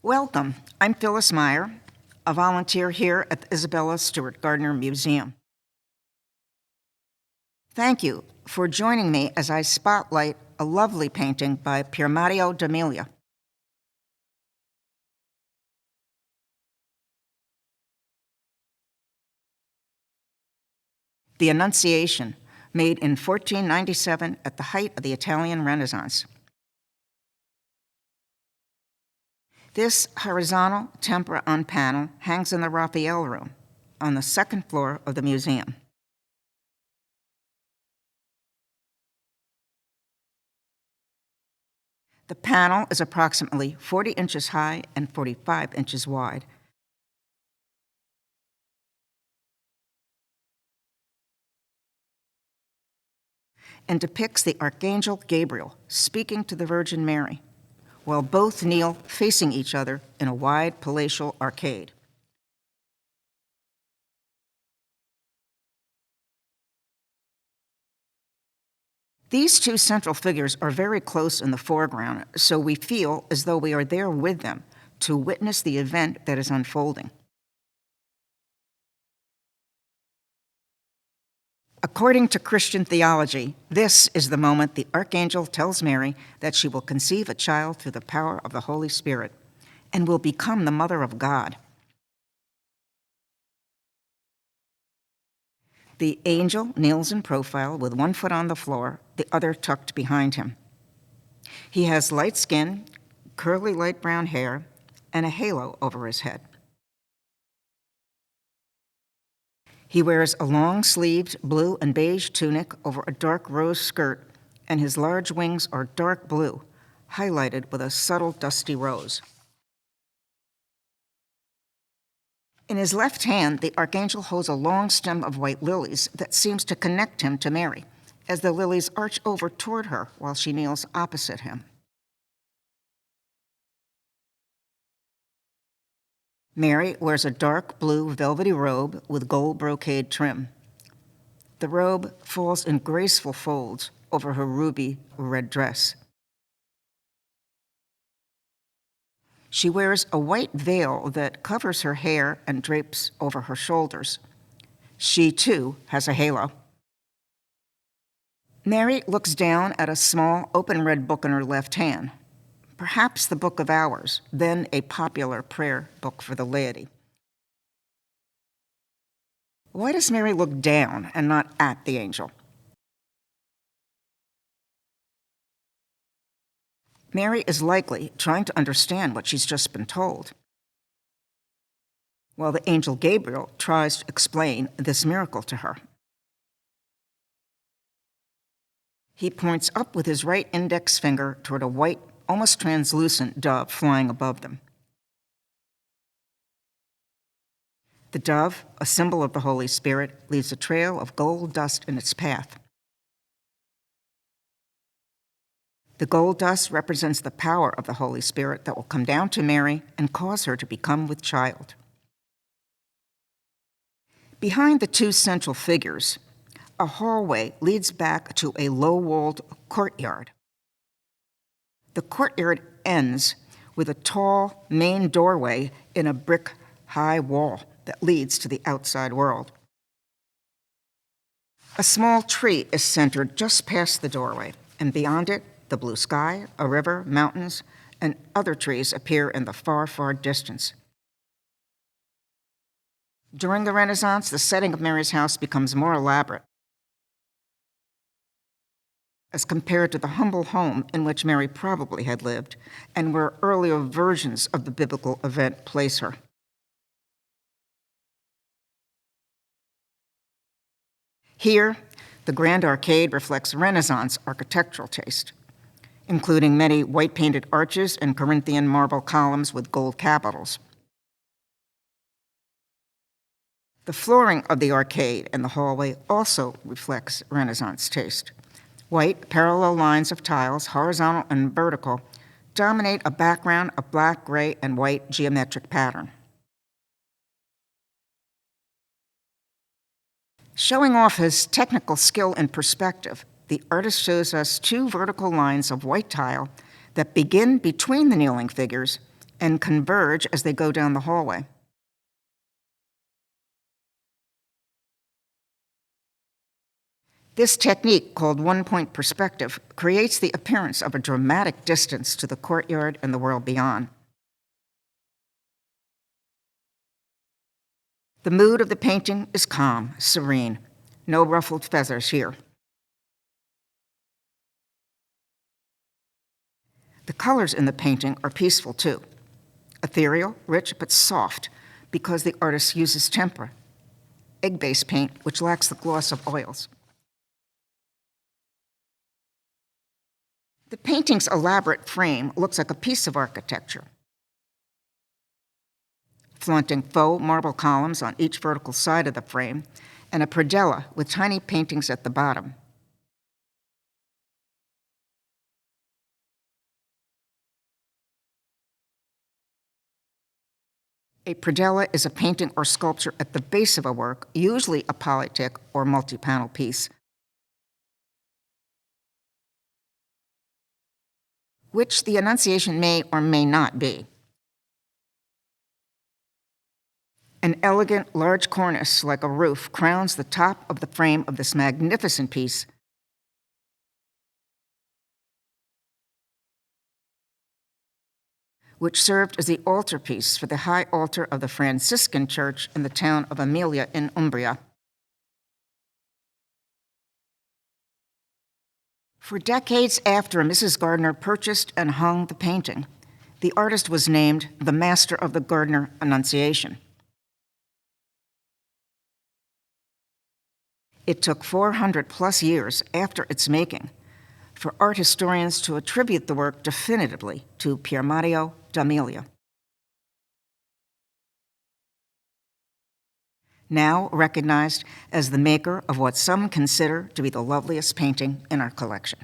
Welcome. I'm Phyllis Meyer, a volunteer here at the Isabella Stewart Gardner Museum. Thank you for joining me as I spotlight a lovely painting by Piermatteo d'Amelia. The Annunciation, made in 1497 at the height of the Italian Renaissance. This horizontal tempera on panel hangs in the Raphael Room on the second floor of the museum. The panel is approximately 40 inches high and 45 inches wide. And depicts the Archangel Gabriel speaking to the Virgin Mary, while both kneel facing each other in a wide palatial arcade. These two central figures are very close in the foreground, so we feel as though we are there with them to witness the event that is unfolding. According to Christian theology, this is the moment the archangel tells Mary that she will conceive a child through the power of the Holy Spirit and will become the mother of God. The angel kneels in profile with one foot on the floor, the other tucked behind him. He has light skin, curly light brown hair, and a halo over his head. He wears a long-sleeved blue and beige tunic over a dark rose skirt, and his large wings are dark blue, highlighted with a subtle dusty rose. In his left hand, the archangel holds a long stem of white lilies that seems to connect him to Mary, as the lilies arch over toward her while she kneels opposite him. Mary wears a dark blue velvety robe with gold brocade trim. The robe falls in graceful folds over her ruby red dress. She wears a white veil that covers her hair and drapes over her shoulders. She, too, has a halo. Mary looks down at a small open red book in her left hand. Perhaps the Book of Hours, then a popular prayer book for the laity. Why does Mary look down and not at the angel? Mary is likely trying to understand what she's just been told, while the angel Gabriel tries to explain this miracle to her. He points up with his right index finger toward a white, almost translucent dove flying above them. The dove, a symbol of the Holy Spirit, leaves a trail of gold dust in its path. The gold dust represents the power of the Holy Spirit that will come down to Mary and cause her to become with child. Behind the two central figures, a hallway leads back to a low-walled courtyard. The courtyard ends with a tall main doorway in a brick-high wall that leads to the outside world. A small tree is centered just past the doorway, and beyond it, the blue sky, a river, mountains, and other trees appear in the far, far distance. During the Renaissance, the setting of Mary's house becomes more elaborate as compared to the humble home in which Mary probably had lived and where earlier versions of the biblical event place her. Here, the grand arcade reflects Renaissance architectural taste, including many white-painted arches and Corinthian marble columns with gold capitals. The flooring of the arcade and the hallway also reflects Renaissance taste. White, parallel lines of tiles, horizontal and vertical, dominate a background of black, gray, and white geometric pattern. Showing off his technical skill and perspective, the artist shows us two vertical lines of white tile that begin between the kneeling figures and converge as they go down the hallway. This technique, called one-point perspective, creates the appearance of a dramatic distance to the courtyard and the world beyond. The mood of the painting is calm, serene. No ruffled feathers here. The colors in the painting are peaceful, too. Ethereal, rich, but soft, because the artist uses tempera, egg-based paint, which lacks the gloss of oils. The painting's elaborate frame looks like a piece of architecture, flaunting faux marble columns on each vertical side of the frame and a predella with tiny paintings at the bottom. A predella is a painting or sculpture at the base of a work, usually a polytic or multi-panel piece, which the Annunciation may or may not be. An elegant, large cornice, like a roof, crowns the top of the frame of this magnificent piece, which served as the altarpiece for the high altar of the Franciscan church in the town of Amelia in Umbria. For decades after Mrs. Gardner purchased and hung the painting, the artist was named the master of the Gardner Annunciation. It took 400+ years after its making for art historians to attribute the work definitively to Piermatteo d'Amelia. Now recognized as the maker of what some consider to be the loveliest painting in our collection.